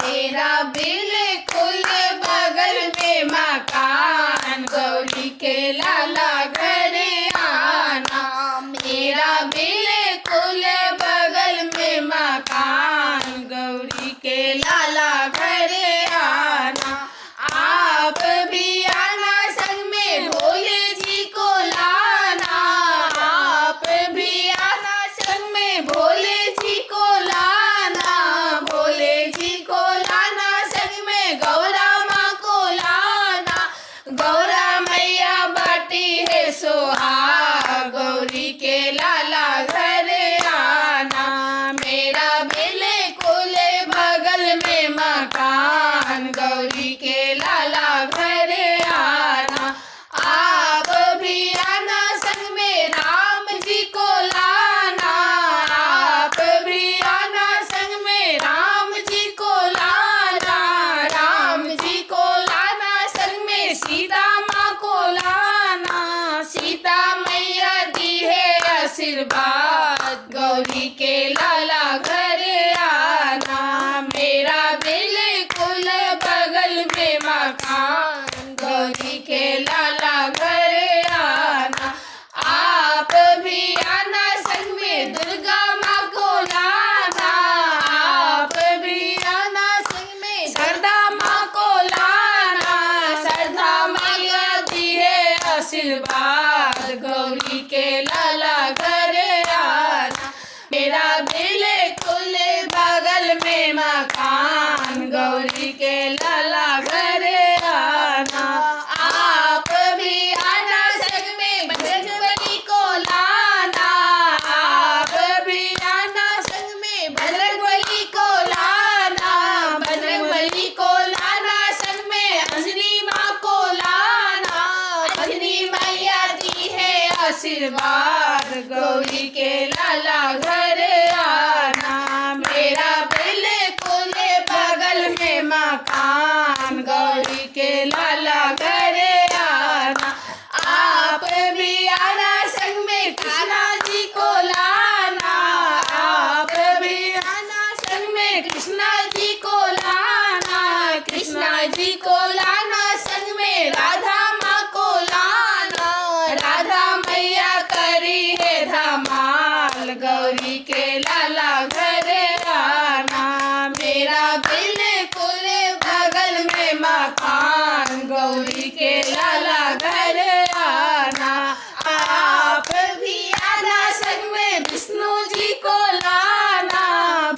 मेरा बिल्कुल बगल में मकान, गौरी के लाला घर आना। मेरा बिल्कुल बगल में मकान, गौरी के लाला घर आना। आप भी आना संग में भोले जी को लाना। आप भी आना संग में भोले जी को लाना। भोले जी को लाना संग में गौरा माँ को लाना। गौरा मैया बाटी है सोहाग, गौरी के लाला घर आना। मेरा बिल्कुल बगल में मकान, गौरी के लाला घर आना। आप भी आना संग में राम जी को लाना। आप भी आना संग में राम जी को लाना। राम जी को लाना संग में सीता माँ को लाना। सीता मैया दी है आशीर्वाद, गौरी के लाला घर आना। मेरा बिल्कुल बगल में मकान, गौरी के लाला घर आना। आप भी आना संग में दुर्गा माँ को लाना। आप भी आना संग में शारदा माँ को लाना। शारदा मैया दी है आशीर्वाद, गौरी के लाला घर आना। मेरा बिल्कुल बगल में मकान, गौरी के लाला घर आना। आप भी आना संग में बजरंगबली को लाना। आप भी आना संग में बजरंगबली को लाना। बजरंगबली को लाना संग में अंजनी माँ को लाना। अंजनी मैया दी है आशीर्वाद, गौरी के लाला घर आना। मेरा बिल्कुल बगल में मकान, गौरी के लाला घर आना। आप भी आना संग में कृष्णा जी को लाना। आप भी आना संग में कृष्णा जी को लाना। कृष्णा जी को लाना संग में राधा माँ को लाना। राधा मैया करी है धमाल, गौरी के लाला घर आना। मेरा बिल्कुल बगल में मकान, गौरी के लाला घर आना। आप भी आना संग में विष्णु जी को लाना।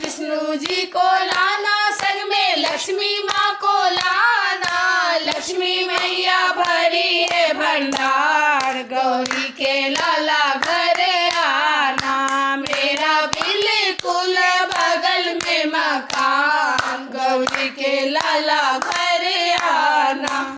विष्णु जी को लाना संग में लक्ष्मी माँ को लाना। लक्ष्मी मैया भरी है भंडार, गौरी के लाला घर आना। मेरा बिल्कुल बगल में मकान, गौरी के लाला घर